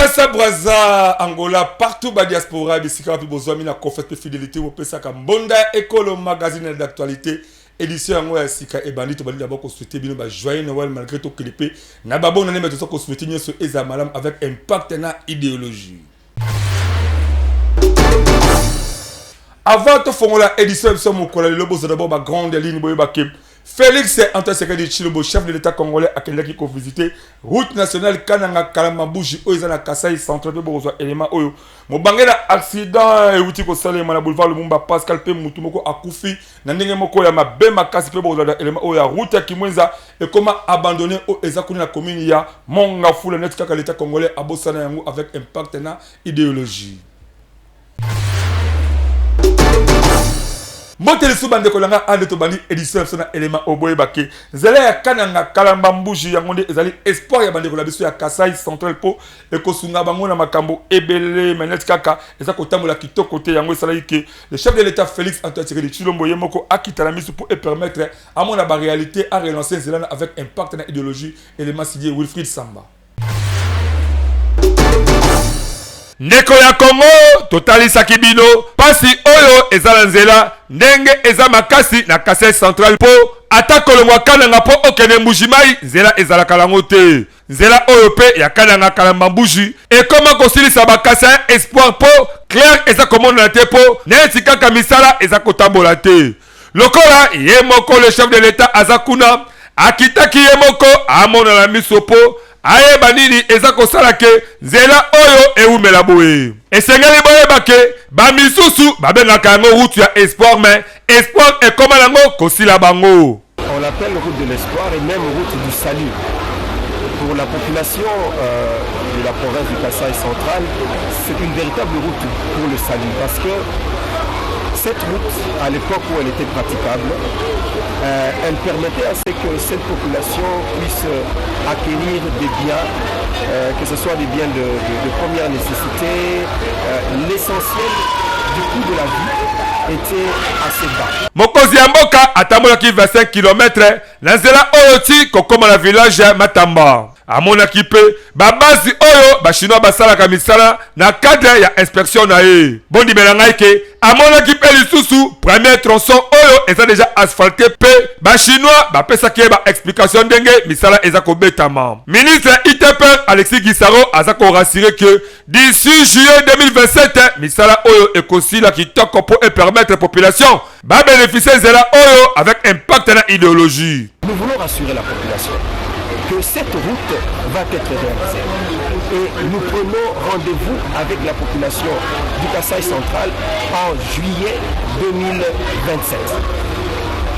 Kinshasa, Brazza, Angola, partout dans la diaspora, Bissika, besoin de confiance et fidélité au Pesaka Mbonda, École magazine d'actualité, édition Angola, Sika et Bandit, on va d'abord souhaiter bien joyeux Noël malgré tout que l'épée. Nababo, on a mis tout ça qu'on souhaite sur Ezamalam avec impact et idéologie. Avant de faire l'édition de mon collègue, le boss d'abord ma grande ligne, Félix Antoine Sekedi Chilobo, chef de l'État congolais, à Kenya qui a visité route nationale Kananga Kalamambouji, Oizana Kasai, centre de Borozo, élément Oyo. Mon bangela accident et outil ko salé mana boulevard Lumumba Pascal P Mutumoko akufi na ndenge moko ya mabema kasi pe Borozo élément Oyo route qui mwenza et comment abandonner au ezakuni na commune ya Monga Fula net kaka l'État congolais abosana yango avec impact na idéologie. Montez le sous-bande kolanga ande to bandi édition sona élément oboye baké zela ya kananga kalamba mbuji ya ngonde ezali espoir ya bande kolabiso ya Kasai central po e kosunga bango na makambo ebele menet kaka eza kotambola kitoko te yango esala ke le chef de l'État Félix Antoine Tshisekedi Tshilombo yemoko akita la mise pour permettre à mon la réalité à relancer Zelana avec impact na idéologie élément signé Wilfried Samba. Neko ya Congo totalisa kibino pasi oyo ezala nzela ndenge eza makasi na Kasai central po atako longwa kananga po okene mbujimai nzela ezala kalango te nzela oyo pe ya kananga kalamba mbuji e koma kosilisa bakasa espoir po clair eza komona na te po neti kaka misala eza kotambola te lokola ye moko le chef de l'État azakuna akitaki ye moko amona la miso po aye banini eza kosala ke nzela oyo eumela boye esengeli boye bake bamisusu babengaka yango route ya espoir mais espoir ekoma nango kosila bango. On l'appelle route de l'espoir et même route du salut. Pour la population de la province du Kasai central, c'est une véritable route pour le salut parce que cette route, à l'époque où elle était praticable, elle permettait à ce que cette population puisse acquérir des biens, que ce soit des biens de première nécessité. L'essentiel du coût de la vie était assez bas. Mokozi ya mboka atambolaki 25 km na nzela oyo ti kokoma na village ya Matamba. Amonaki pe babasi oyo bachinois basalaka misala na cadre ya inspection na ye. Bondi belanga ke amonaki pe lisusu premier tronçon oyo eza déjà asphalté pe bachinois bapesaki ba explication ndenge misala eza kobetama. Ministre ITP Alexis Gisaro azako rassurer que d'ici juillet 2027 misala oyo ekosila kitoko pour permettre la population ba bénéficier de la oyo avec impact na idéologie. Nous voulons rassurer la population que cette route va être réalisée. Et nous prenons rendez-vous avec la population du Kasai central en juillet 2027.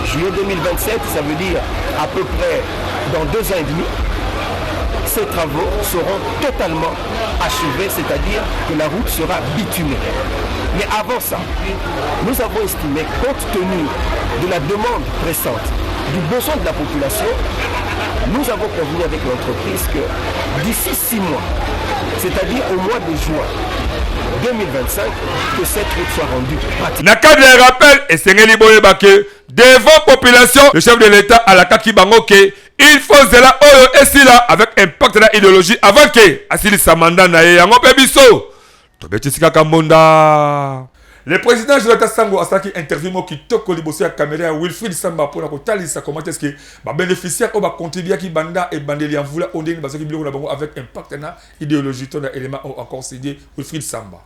Juillet 2027, ça veut dire à peu près dans 2 ans et demi, ces travaux seront totalement achevés, c'est-à-dire que la route sera bitumée. Mais avant ça, nous avons estimé, compte tenu de la demande pressante, du besoin de la population, nous avons convenu avec l'entreprise que d'ici 6 mois, c'est-à-dire au mois de juin 2025, que cette route soit rendue pratique. Na cadre de rappel, et Sengeli Boyebake, devant population, le chef de l'État à la Kaki Bangoke, il faut zela oyo esila avec impact na idéologie avant que asili samanda na ye yango pe biso. Tobetisika Kambonda. Le président Jonathan Sango a saki interview mo kitoko liboso ya caméra Wilfried Samba pour na kotalisa comment est-ce que ba bénéficiaire o ba contribuer ki banda et bandeli en vula ondeni ba soki biloko na bango avec impact na idéologie ton élément encore cédé Wilfried Samba.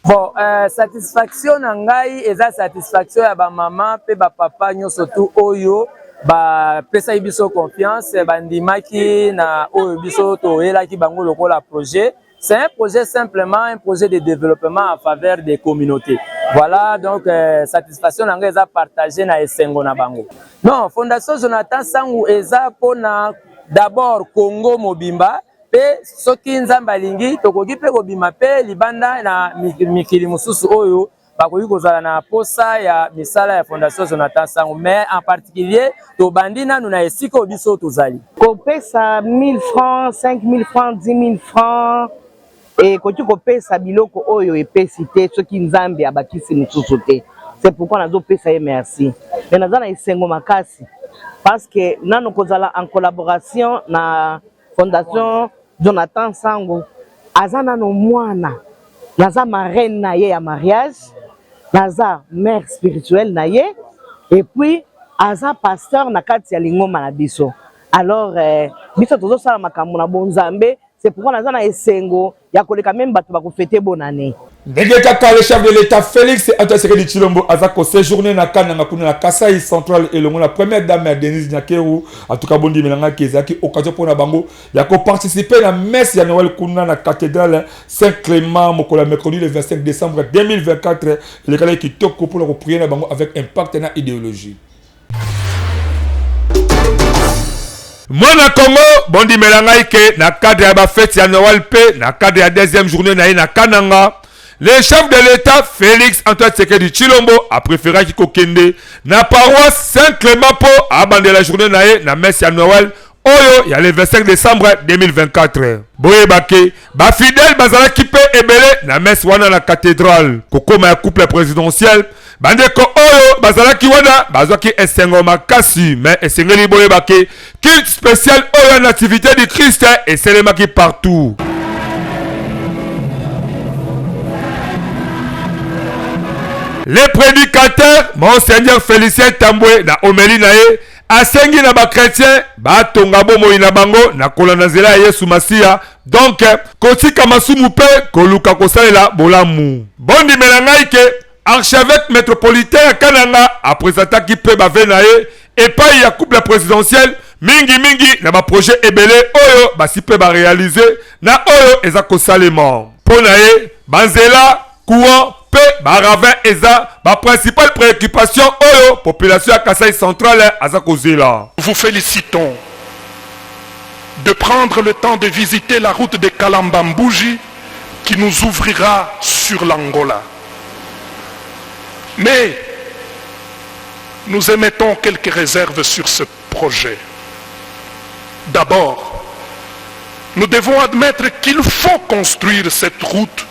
Bon, satisfaction na ngai eza satisfaction ya ba maman pe ba papa nyoso tu oyo ba pesa biso confiance bandimaki na oyo biso to elaki bango lokola projet. C'est un projet simplement un projet de développement en faveur des communautés. Voilà donc satisfaction na ngai eza partagé na esengo na bango. Non, Fondation Jonathan Sango eza pona d'abord Congo mobimba pe soki nzamba lingi tokoki pe kobima pe libanda na mikili mususu oyo bakoki kozala na posa ya misala ya Fondation Jonathan Sango, mais en particulier to bandina nous na esiko biso tozali kopesa 1000 francs, 5000 francs, 10 000 francs et koki kopesa biloko oyo epesi te soki nzambe abakisi mususu te. C'est pourquoi nazo pesa ye merci. Mais nazana esengo makasi parce que nano kozala en collaboration na Fondation Jonathan Sango azana no mwana naza marraine na ye ya mariage naza mère spirituelle na ye et puis aza pasteur na kati ya lingoma na biso. Alors biso tozo sala makambo na bonzambe, c'est pourquoi naza na esengo ya koleka même bato ba ko fêter bonne année. Ndenge kaka le chef de l'État Félix Antoine Tshisekedi Tshilombo azako séjourné na Kananga kuna na Kasai Central et la première dame ya Denise Nyakeru en tout cas bondi melanga kezaki occasion pour na bango ya ko participer à messe ya Noël kuna na cathédrale Saint-Clément mokola mercredi le 25 décembre 2024 le kala ki toko pour la prier na bango avec impact na idéologie. Mwana Congo bondi melanga ike na cadre ya ba fête ya Noël pe na cadre ya deuxième journée na Kananga. Le chef de l'État, Félix Antoine Tshisekedi Tshilombo, a préféré qu'il kokende na paroisse Saint-Clément pour abandonner la journée na messe à Noël. Oyo, il y a le 25 décembre 2024. Boye bake, ba fidèle bazala kipe ebele na messe wana na cathédrale. Kokoma ya couple présidentiel. Bandeko oyo bazala ki wana bazwa ki esengo makasi mais esengeli boye bake culte spécial oyo nativité du Christ et selema ki partout. Le prédicateur, Monseigneur Félicien Tamboué, na Omeli nae, asengi na ba chrétien, ba tonga bomo ina bango, na kolana zela Yesu Masia, donc, kotika masumu pe, koluka kosalela bolamu. Bondi melangaike, archevêque métropolitain ya Kananga, apresenta ki pe bave nae, et pas ya couple présidentiel, mingi na ba projet ebele, oyo, ba si pe ba réaliser, na oyo, eza kosalema. Po nae, banzela, courant, pe baravin eza ba principale préoccupation oyo population à Kasai Central azakozela. Vous félicitons de prendre le temps de visiter la route de Kalambambouji qui nous ouvrira sur l'Angola. Mais nous émettons quelques réserves sur ce projet. D'abord, nous devons admettre qu'il faut construire cette route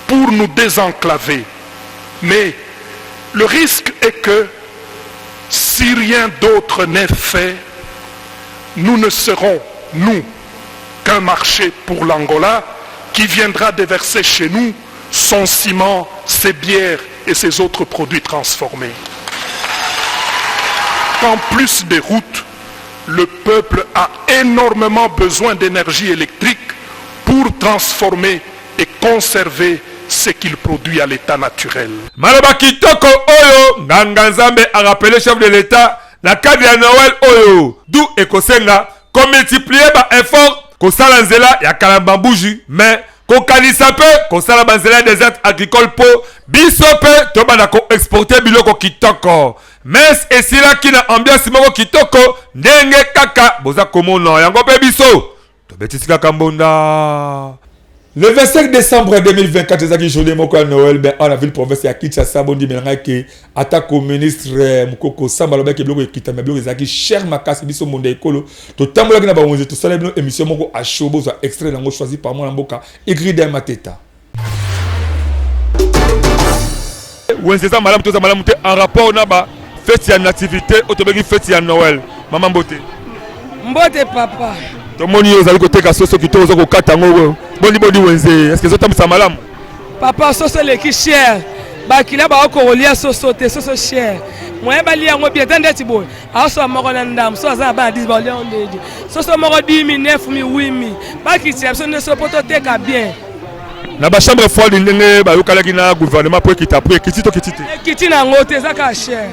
pour nous désenclaver. Mais le risque est que si rien d'autre n'est fait, nous ne serons, nous, qu'un marché pour l'Angola qui viendra déverser chez nous son ciment, ses bières et ses autres produits transformés. En plus des routes, le peuple a énormément besoin d'énergie électrique pour transformer et conserver ce qu'il produit à l'état naturel. Maloba kitoko oyo nganga nzambe a rappelé chef de l'État na cadre ya Noël oyo d'où ekosenga ko multiplier ba effort ko sala nzela ya Kalambambouji mais ko kanisa pe ko sala banzela des aides agricoles po biso pe to bana ko exporter biloko kitoko mais esila kina ambiance moko kitoko ndenge kaka boza komona yango pe biso to betisika kambonda. Le 25 décembre 2024, c'est journée moko Noël ben en la ville province ya Kinshasa bondi melanga ke atako ministre Mukoko Samba loba ke bloko ekitama bloko ezaki cher makasi biso monde ekolo to tambola na ba onze to sala bino émission moko a shobo za extrait nango choisi par moi mboka Igrida Mateta. Wenzeza malamu to za malamu te en rapport na ba fête ya nativité otobeki fête ya Noël. Maman Mbote. Mbote papa. Tomoni yo zali koteka soso kitozo ko kata ngo. Boni wenze, est-ce que zotam sa malam? Papa soso le ki cher. Ba kila ba ko rolia soso te soso cher. Moi ba li ngo bien tande ti boy. Aso moko na ndam, so za ba 10 ba li on deji. Soso moko 10 000 9 000 8 000. Ba ki ti so ne so poto te ka bien. Na ba chambre folle ndenge ba yokala ki na gouvernement pour kita pour kiti to kiti te. Kiti na ngote za ka cher.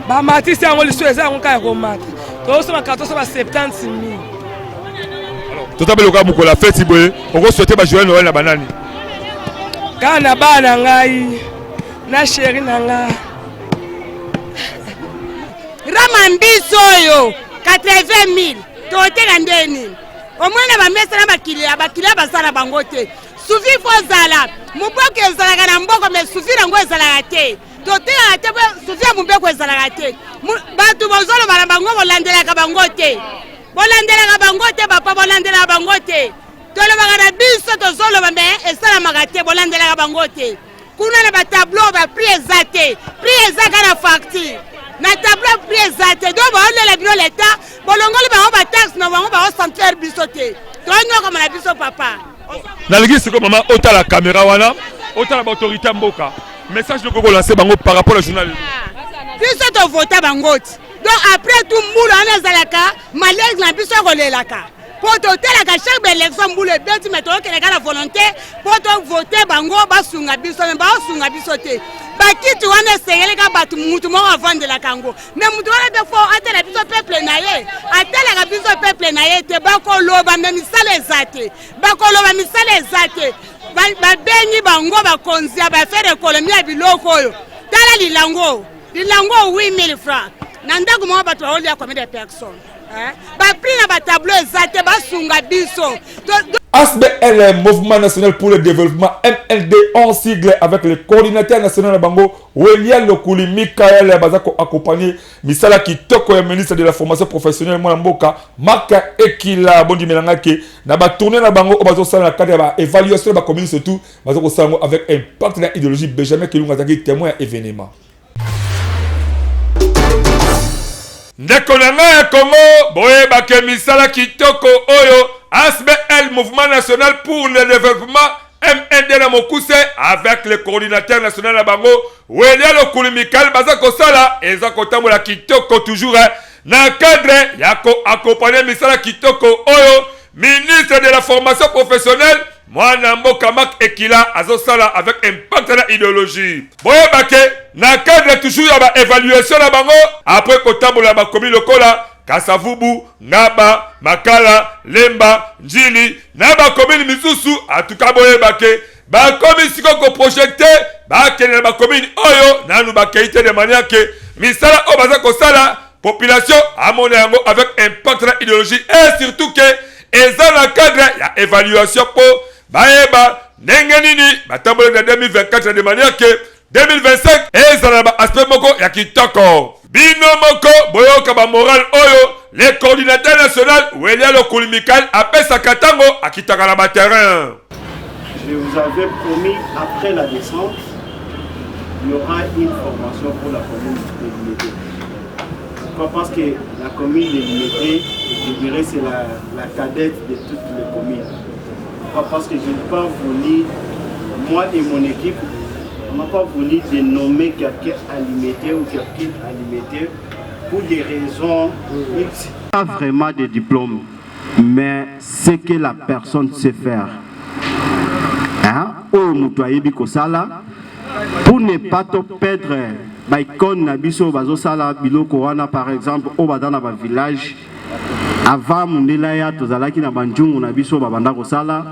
Ba matisi ngo li so eza ngo ka ko mat. To so ma 14 ba 70 000. Tout à l'heure, la fête, on va souhaiter joyeux Noël na banani. Kana bana ngai na chéri nanga. Ramambiso yo 80 000. Tote na ndeni. Omwana ba mesa na bakili basala bangote. Sufi fo zala. Muboke ezala na mboko me sufi na ngo ezala te. Tote na te sufi mumbeko ezala te. Batu bozolo bana bango bolandela ka bangote. Bolandela bangote papa bolandela bangote tolo bagana biso to zolo bambe esala magate bolandela bangote kuna na ba tableau ba prix exact na facture na tableau prix eza te do baolela bino leta bolongoli bango bataxe na bango baocentraire biso te toonyokama na biso papa nalingi siko mama otala caméra wana otala baautorité mboka message loko lancer bango par rapport au journal biso tovota bango ti donc après tout mbula wana ezalaka malaise na biso kolelaka po totelaka chaque baélection mbula ebeti me toyokelaka na volonté po tovote bango basunga biso me baosunga biso te bakiti wana esengeleka bato mutu moko avandelaka yango me mutu wana mpe fo atala biso peuple na ye atalaka biso peuple na ye te bakoloba me misala eza te bakoloba misala eza te babengi bango bakonzi ya bafere ekolomi ya biloko oyo tala lilango 8000 francs na ndako moko bato baolia combien de personnes bapri na batableau eza te basunga biso ASBL, Mouvement National pour le Développement, MND, en sigle avec le coordinateur national de Bango, Welian Lokuli, Mikael Bazako, accompagné, Misala Kitoko, le ministre de la formation professionnelle, Mboka, Maka Ekila, Bondi Melangake, Naba tourné la Bango, Obazo Sala, la cadre d'évaluation de la commune, surtout, Bazako Sango, avec un partenaire idéologique, Benjamin Kilunga, témoin événement. Ndekonanga ya Congo, Boye Bake Misala Kitoko, Oyo, ASBL, Mouvement National pour le Développement, MND na Mokuse, avec le coordinateur national à Bango, Welia Lokuli Mikal, Bazako Sala, et Zako Tamola Kitoko, toujours, na cadre, Yako accompagné Misala Kitoko, Oyo, ministre de la formation professionnelle, Mwana Mboka Mak Ekila, Azosala, avec un partenaire idéologie. Boye Bake, na cadre toujours, il y a évaluation à Bango, après Kotamola Bakomi Lokola, Kasavubu, Ngaba, Makala, Lemba, Njili, Naba commune Misusu, en tout cas boye bake, ba commune siko ko projecté, ba kene ba commune oyo, nanu ba keite de manière que misala obaza ko sala, population amone yango avec un partenaire idéologique et surtout que eza na cadre ya évaluation po baeba ndenge nini batambole na 2024 de manière que 2025 ezala ba aspect moko ya kitoko. Bino moko boyoka ba moral oyo le coordinateur national Welia Lokuli Mikal appelle sa katango akitaka na ba terrain. Je vous avais promis après la descente il y aura une formation pour la commune de Limité. Pourquoi? Parce que la commune de Limité, je dirais c'est la cadette de toutes les communes. Pourquoi? Parce que je n'ai pas voulu, moi et mon équipe, on n'a pas voulu dénommer quelqu'un à Limité ou quelqu'un à Limité pour des raisons X. Pas vraiment de diplôme, mais ce que la personne sait faire. Hein? Pour ne pas te perdre, par exemple, au village, avant Mundelaya, Tozalaki na Banjungu na biso babanda kosala,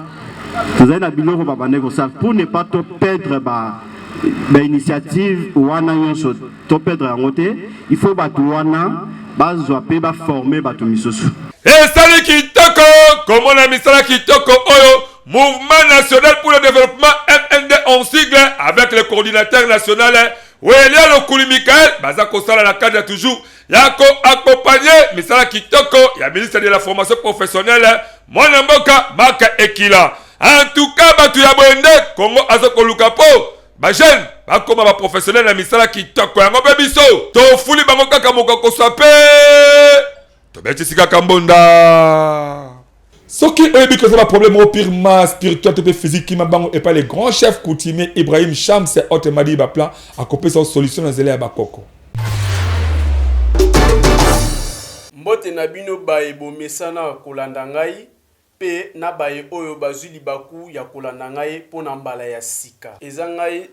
Tozala biloko babanda kosala, pour ne pas te perdre initiative wana nyonso to perdre yango te, il faut batu wana bazwa pe ba former batu misusu. Sali kitoko, comme on a mis ça kitoko oyo, Mouvement National pour le Développement MND en sigle avec le coordinateur national Welia Lokuli Mikal, Bazako Sala la cadre toujours, Yako accompagné, Misala Kitoko, ya ministre de la formation professionnelle, Mwana Mboka Maka Ekila. En tout cas, Batu ya Boende, Congo Azoko Lukapo, ba jeune, ba koma ba professionnel na Misala Kitoko, yango bebiso, to fuli bango kaka moko sape, to beti sika kambonda. Ce qui est un problème au pire masse spirituel et physique qui m'a bango et pas les grands chefs coutumiers Ibrahim Cham c'est autre madi ba plan à couper sa solution dans zélé à bakoko. Mbote na bino bae bo mesana kolanda ngai pe na bae oyo bazwi libaku ya kolanda ngai pona mbala ya sika. Eza ngai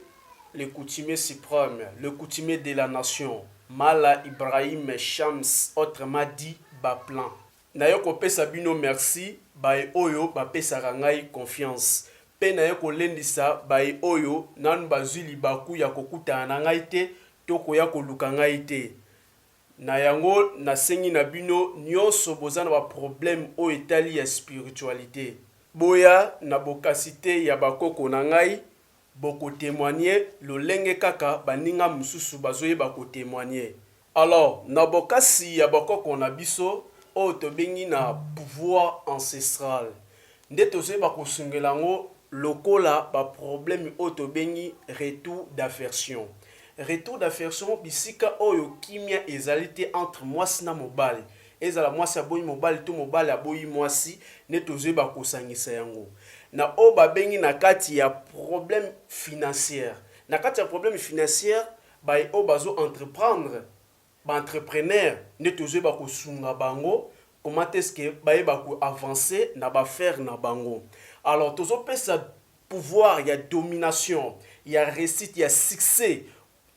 le coutumier suprême, le coutumier de la nation, Mala Ibrahim Shams autrement dit ba plan. Nayoko pesa bino merci bae oyo ba pesa ngai confiance. Pe nayoko lendisa bae oyo nan bazwi libaku ya kokuta na ngai te toko ya koluka ngai te. Na yango na sengi na bino nyonso bozana ba problème o etali ya spiritualité. Boya na bokasite ya bakoko na ngai boko témoigner lo lenge kaka baninga mususu bazoye bako témoigner. Alors na bokasi ya bakoko na biso o tobengi na pouvoir ancestral. Nde tozoye bako sungelango lokola ba problème o tobengi retour d'aversion. retour d'affection bisika oyo kimia ezalité entre mwasi na mobali ezala mwasi aboyi mobali to mobali aboyi mwasi ne tozoyeba kosangisa yango na o babengi na kati ya problème financière na kati ya problème financière baye o bazo entreprendre ba entrepreneur ne tozoyeba kosunga bango comment est-ce que baye ba ko avancer na ba faire na bango alors tozopesa pouvoir il y a domination il y a réussite il y a succès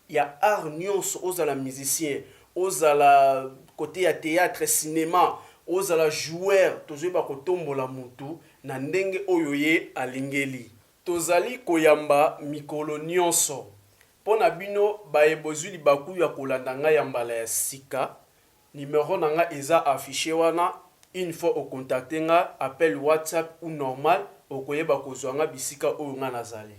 il y a art nyonso aux ala musicien aux ala côté ya théâtre cinéma aux ala joueur tozoyeba kotombola mutu na ndenge oyo ye alingeli tozali koyamba mikolo nyonso pona bino baye bozuli baku ya kolanda nga ya mbala ya sika numéro na nga eza affiché wana une fois au contacter nga appel WhatsApp ou normal okoyeba kozwa nga bisika oyo nga nazali.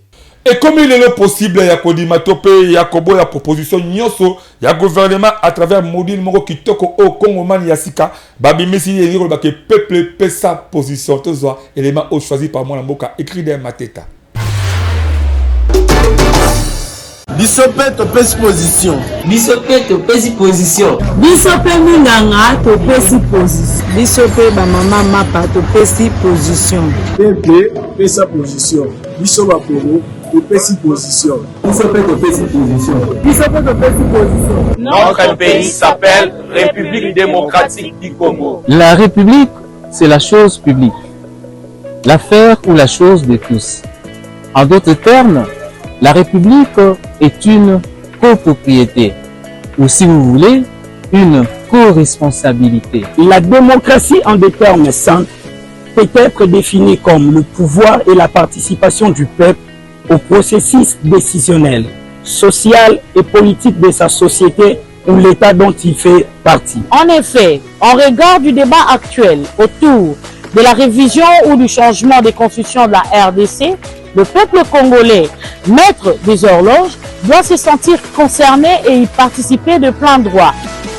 Et comme il est possible ya kodima tope ya kobo ya proposition nyonso ya gouvernement à travers module moko kitoko au Congo man ya sika babimisi yeli ba ke peuple pesa position tozwa élément au choisi par moi mboka écrit dans mateta. Bisope topesi position. Bisope topesi position. Bisope minganga topesi position. Bisope ba mama mapa topesi position. Pepe pesa position. Bisope Aporo topesi position. Bisope topesi position. Bisope topesi position. Notre pays s'appelle République démocratique du Congo. La République, c'est la chose publique. L'affaire ou la chose de tous. En d'autres termes, la République est une copropriété, ou si vous voulez, une co-responsabilité. La démocratie en des termes simples peut être définie comme le pouvoir et la participation du peuple au processus décisionnel, social et politique de sa société ou l'État dont il fait partie. En effet, en regard du débat actuel autour de la révision ou du changement des constitutions de la RDC, le peuple congolais, maître des horloges, doit se sentir concerné et y participer de plein droit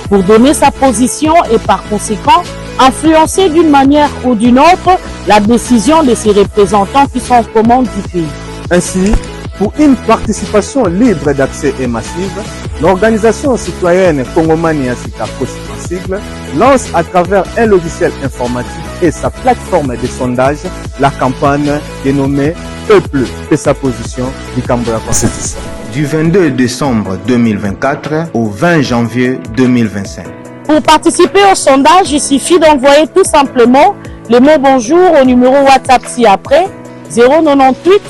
pour donner sa position et par conséquent influencer d'une manière ou d'une autre la décision de ses représentants qui sont aux commandes du pays. Ainsi, pour une participation libre d'accès et massive, l'organisation citoyenne Congomania Sika en sigle lance à travers un logiciel informatique et sa plateforme de sondage la campagne dénommée Peuple et sa position du Cambodge Constitution. Du 22 décembre 2024 au 20 janvier 2025. Pour participer au sondage, il suffit d'envoyer tout simplement le mot bonjour au numéro WhatsApp ci-après 098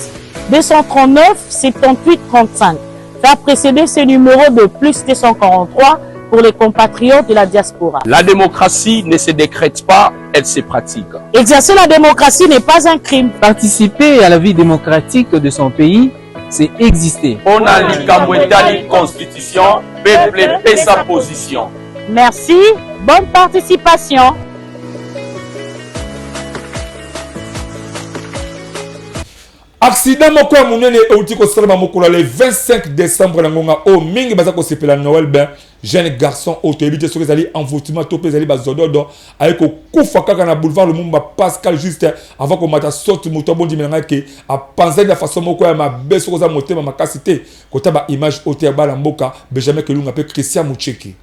239 78 35. Faire précéder ce numéro de plus 243 pour les compatriotes de la diaspora. La démocratie ne se décrète pas, elle se pratique. Exercer la démocratie n'est pas un crime. Participer à la vie démocratique de son pays, c'est exister. On a l'Ikambwetali Constitution, peuple et sa position. Merci, bonne participation. Accident moko ya munene euti kosalema mokolo le 25 décembre na ngonga o mingi baza ko sepela Noël ben jeune garçon autorité soki ezali envoûtement to pe ezali bazododo ayeko kufa kaka na boulevard Lumumba Pascal juste avant ko mata sorti moto bondi menanga ke a penser de façon moko ya mabe soki za motema makasi te kota ba image auto ya bala mboka Benjamin Kelunga pe Christian Mucheki.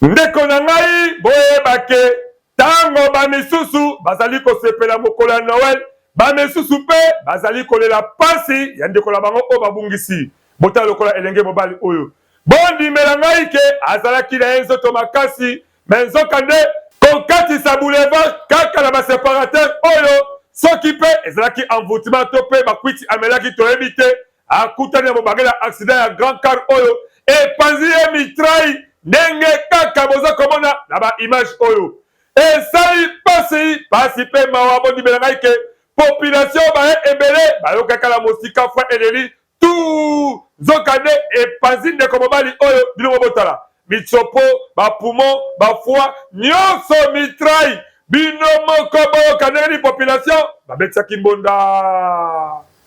Ndeko na ngai boyebake tango ba misusu bazali ko sepela mokolo ya Noël ba misusu pe bazali kolela pasi ya ndeko la bango o babungisi bota lokola elenge mobali oyo bondi melangai ke azalaki na nzoto makasi menzoka nde kokatisa boulevard kaka na ba séparateur oyo soki pe ezalaki envoûtement to pe bakwiti amelaki toyebi te akutani ya mobagela accident ya grand car oyo epanzi ye mitraille ndenge kaka boza komona na ba image oyo esali pasi pe mawa bondi melangai ke population baye ebele bayokaka la mosika fois eleli tout nzokande epanzi ndeko mobali oyo bino botala mitsopo bapoumon bafoi nyonso mitraille bino moko boyokandeli population babetsaki mbonda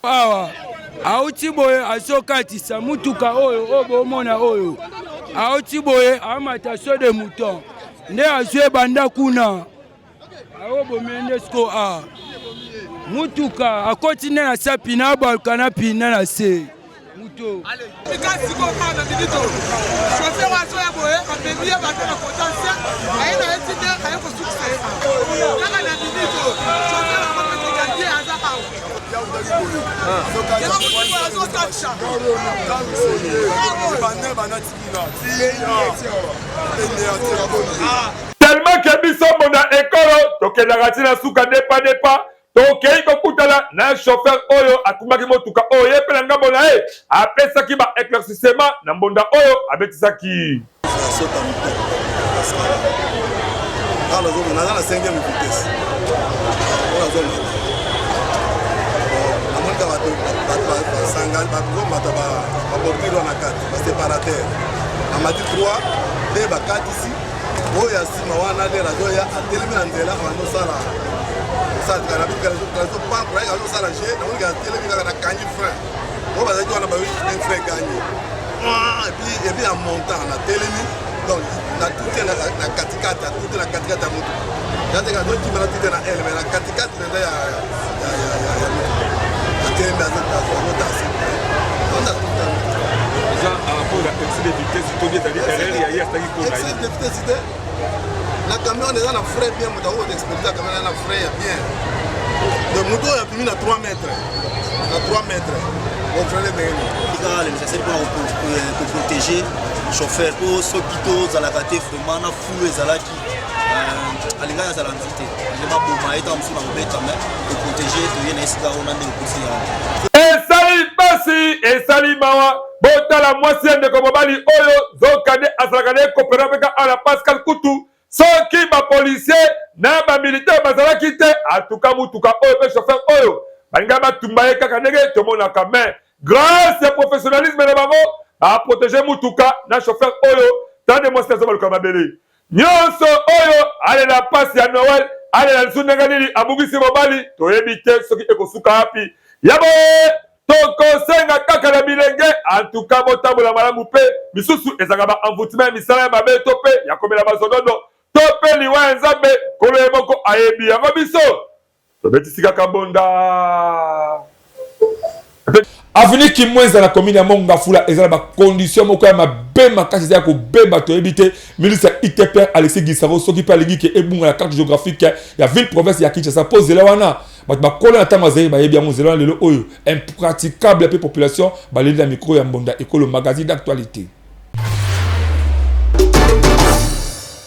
awa auti boye azokatisa mutuka oyo bomona oyo auti boye amata so de mouton nde azwe banda kuna awo bomende sko a mutuka akoti nde na se pina abaluka na pina na se muto tellement que biso mbonda ekolo tokendaka ntina suka depa tokei kokutana na chauffeur oyo akumaki motuka oyo ye mpe na ngambo na ye apesaki ba éclaircissement na mbonda oyo abetisaki naza na 5e vitesse namonika basangani bazomata babordire wana 4 baséparateur amati 3 nde bakatisi oyo ya nsima wana nde nazoya atelemi na nzela azosala azosala je namonika atelemi kaka na kangi frein oyo bazalaki wana bayoki frein ganye epuis ya montant na telemi donc natute na katikati atute na katikati ya motu nateka azokima natute na ele me na katikati neza ya atelemi azotasi eza rapport ya excès de vitesse tobi ezali erreur ya ye asitaki mpona excès de vitesse te na camion eza na frais bien moto akoyo expédita camion eza na frais ya bien donc moto oyo apimi na 3 mètres ofrele ndenge le nécessaire pour protéger chauffeur po soki tozalaka te vraiment na fulu ezalaki alingani azala nzi te alema boma eta mosusu na kobeta me koprotege toye na esika oyo na ndenge kosi yango esali pasi esali mawa botala mwasi ya ndeko mobali oyo zokande azalaka na ekopera mpeka ana Pascal Kutu soki bapolisier na bamilitaire bazalaki te atuka mutuka oyo mpe chauffeur oyo balinga batumba ye kaka ndenge tomonaka me grâce ya professionnalisme na bango baprotege mutuka na chauffeur oyo tande mwasi azobaluka mabele nyonso oyo alela pasi ya Noël alela lisu ndenge nini abungisi mobali toyebi te soki ekosuka wapi yabo tokosenga kaka na bilenge antuka botambola malamu mpe misusu ezalaka baenvoûtement ya misala ya mabe to mpe ya komela bazododo to mpe liwa ya nzambe kolo ye moko ayebi yango biso tobetisi kaka bonda avenir Kimwenza na commune ya Mongafula ezala ba condition moko ya mabe makasi eza ya kobemba toyebi te ministre ITPR Alexis Gisaro soki mpe alingi ke ebunga la carte géographique ya ville province ya Kinshasa po zela wana bato bakolo na ntango azali bayebi yango zela wana lelo oyo impraticable mpe population baleli na micro ya mbonda ekolo magazine d'actualité.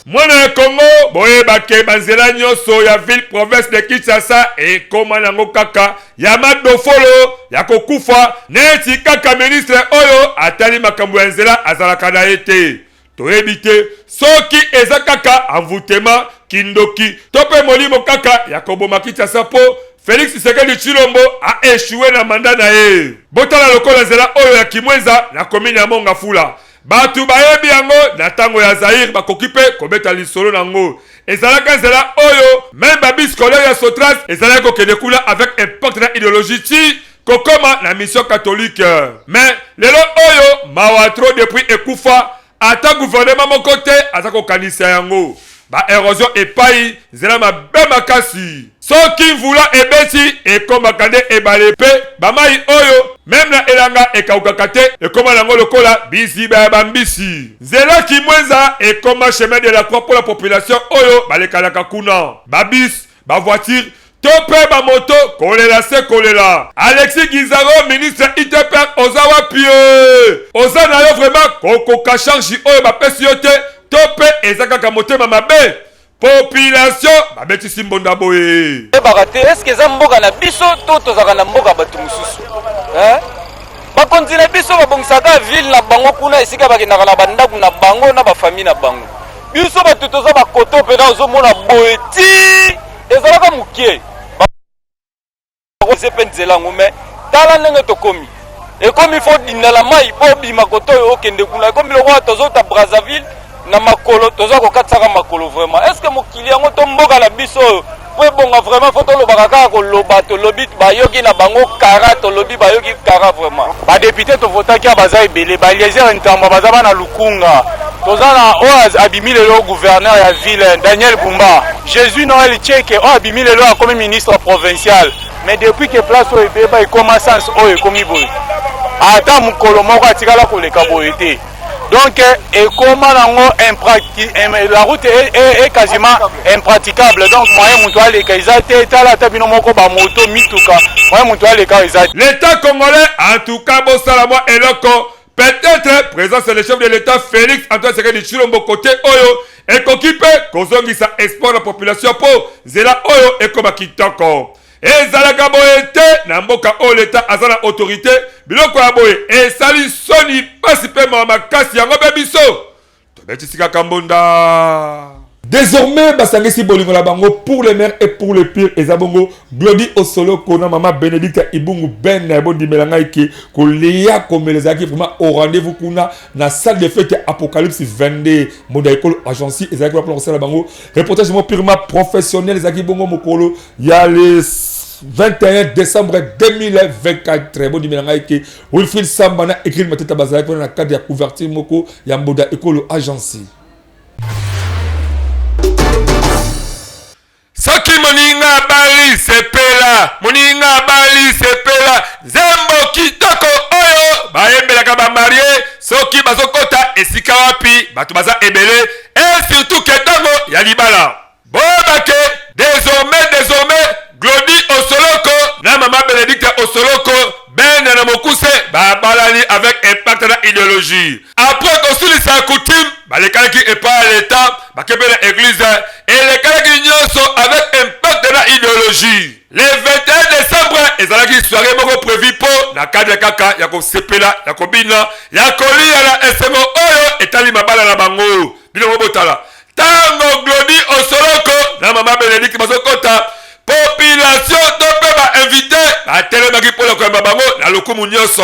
Mwana ya Congo boyebake banzela nyonso ya ville province de Kinshasa ekoma nango kaka ya madofolo ya kokufa neti kaka ministre oyo atali makambo ya nzela azalaka na ye te toyebi te soki eza kaka envoûtement kindoki to mpe molimo kaka ya koboma Kinshasa po Félix Tshisekedi Tshilombo a échoué na manda na ye botala lokola nzela oyo ya Kimwenza na commune ya Mongafula batu bayebi yango na tango ya Zaire bakoki mpe kobeta lisolo nango ezalaka nzela oyo même babis scolaire ya Sotras ezalaki kokende kuna avec impact na idéologie ti kokoma na mission catholique mais lelo oyo mawa trop depuis ekufa ata gouvernement moko te aza kokanisa yango ba érosion epai nzela mabe makasi soki mvula ebeti ekomaka nde ebale mpe bamai oyo même na elanga ekaukaka te ekoma nango lokola biziba ya bambisi nzela Kimwenza ekoma chemin de la croix pour la population oyo balekalaka kuna babis bavoiture to mpe bamoto kolela se kolela Alexis Gisaro ministre ITPR oza wapi oza na yo vraiment kokoka charge oyo bapesi yo te to mpe eza kaka motema mabe population babetisi mbonda boye ebaka te eske eza mboka na biso to tozalaka na mboka bato mosusu bakonzi na biso babongisaka ville na bango kuna esika bakendaka na bandako na bango na bafamille na bango biso bato toza bakoto mpena ozomona boye ti ezalaka mokie bakoze mpe nzela yango me tala ndenge tokomi ekomi fo dindala mai po obima koto oyo okende kuna ekomi lokola tozota Brazzaville na makolo toza kokatisaka makolo vraiment est ce que mokili yango to mboka na biso oyo po ebonga vraiment fo tolobaka kaka koloba tolobi bayoki na bango kara tolobi bayoki kara vraiment badepute tovotaki ya baza ebele baliéger ntambo baza bana lukunga tozana oyo abimi lelo gouverneur ya ville Daniel Bumba Jésus Noël Tcheke oyo abimi lelo akomi ministre provincial mais depuis que place oyo ebeba ekoma sens oyo ekomi boye ata mokolo moko atikala koleka boye te donc ekoma nango la route est quasiment impraticable donc moyen moto aleka eza te tala ata bino moko bamoto mituka moyen moto aleka eza te. L'État congolais en tout cas bosala mwa eloko peut-être présence le chef de l'État Félix Antoine Tshisekedi Tshilombo côté oyo ekokipe kozongisa espoir la population po zela oyo ekoma kitoko ezalaka boye te na mboka oyo l'État aza na autorité biloko ya boye esali soni pasi mpe makasi yango mpe biso tobetisika kambonda. Désormais, basangisi bolingo la bango pour les meilleurs et pour les pires. Ezabongo Glody Osoloko na maman Bénédicte Ibungu Ben na bondi melangaiki ko leya comme les aki vraiment au rendez-vous kuna na salle de fête Apocalypse 22 moda école agence ezaki pour lancer la bango reportage mo purement professionnel ezaki bongo mokolo ya les 21 décembre 2024 bondi melangaiki Wilfried Samba na écrit matata bazala pour na cadre ya couverture moko ya moda école agence. Soki moninga bali sepela, moninga bali sepela, zembo kitoko oyo, bayembelaka ba marié, soki bazokota esika wapi, batu baza ebele, et surtout ketango ya libala. Bobake, désormais, Glody Osoloko, na maman Bénédicte Osoloko, Ben na mokuse, babalani avec impact na idéologie. Après construire sa coutume, balekaki et pas l'État, bakebela église, et les kalaki nyonso avec impact na idéologie. Le 21 décembre, ezalaki soirée moko prévu po na cadre kaka ya ko sepela, ya ko bina, ya ko lia la SMO oyo etali mabala na bango. Bino mobotala. Tango Glody Osoloko, na maman Bénédicte bazokota, population dope ba invité a telemaki pour le kwamba bango na lokumu nyonso.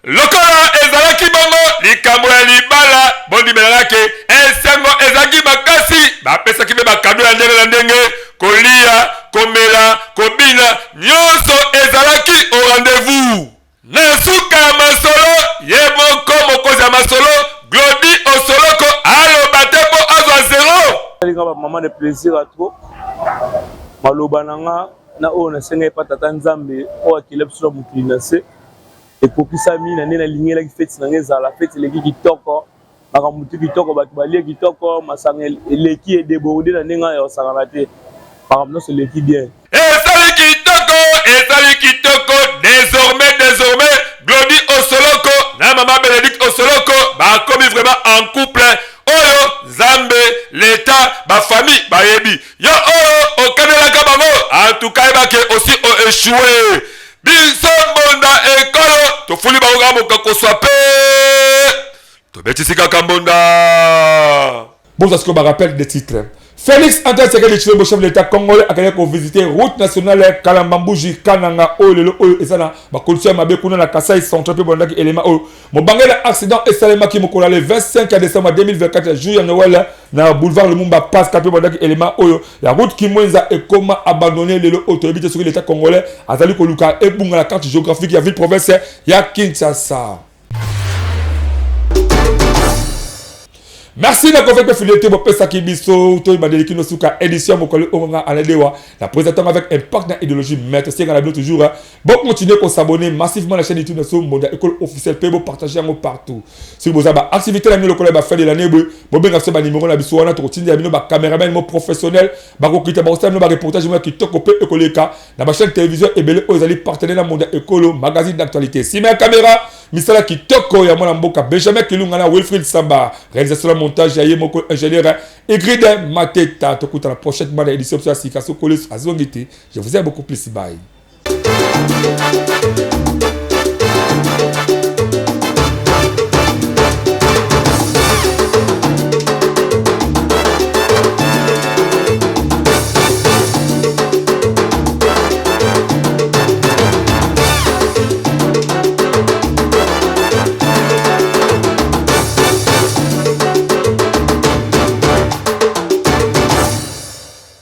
Lokola ezalaki bongo likambo ya libala bondi melaki esengo ezalaki makasi bapesaki mpe bakado ya ndenge na ndenge kolia komela kobina nyonso ezalaki au rendez-vous na suka ya masolo ye moko mokozi ya masolo Glody Osoloko aloba te mpo azwa zero alinga bamama de plaisir a trop maloba nanga na oyo nasenga epa tata nzambe oyo akile biso na mokili na se ekokisami na nde nalingelaki feti nanga ezala feti eleki kitoko makambo tu kitoko bato balie kitoko masanga eleki edeborde na ndenge ya osangana te makambo nyonso eleki bien ezali kitoko désormais Glody Osoloko na maman Bénédicte Osoloko bakomi vraiment en couple oyo Zambe l'État ba famille bayebi yo oyo okanelaka bango en tout cas ebake aussi o échoué biso mbonda ekolo tofuli bango moka koswa pe tobetisika kambonda. Bon, ça ce qu'on me rappelle des titres. Félix Antoine Tshisekedi Tshilombo, chef de l'État congolais, a gagné pour visiter route nationale Kalambambouji Kananga Olelo Oyo Esana, ba condition mabe kuna na Kasai central pe bondaki élément Oyo. Mon bangela accident esalema ki mokola le 25 décembre 2024 jour ya Noël na boulevard Lumumba passe pe bondaki élément Oyo. La route qui mwenza et comment abandonner le autorité sur l'État congolais azali koluka ebunga la carte géographique ya ville province ya Kinshasa. Merci d'avoir fait fidélité pour Pesaki Biso, Toy Badeliki Nosuka, édition Mokole Omonga Aladewa, la présentation avec impact dans l'idéologie, maître Siega Lablo toujours. Bon, continuez à s'abonner massivement à la chaîne YouTube Nosu, Monda École officielle, pour partager en partout. Si vous avez activité la nuit, le fait de l'année, bon, bien, c'est un numéro, la biso, on a trouvé un caméraman professionnel, bako kita ba no ba reportage moi qui toko pe ekoleka, la chaîne télévision et belé aux alliés partenaires dans Monda Écolo, magazine d'actualité. Si ma caméra, misala qui toko ya mona mboka, Benjamin Kilunga na Wilfried Samba, réalisation montage ya Yemoko ingénieur Egride Mateta tokuta la prochaine édition sur Sikaso Koles Azongiti. Je vous aime beaucoup plus, bye.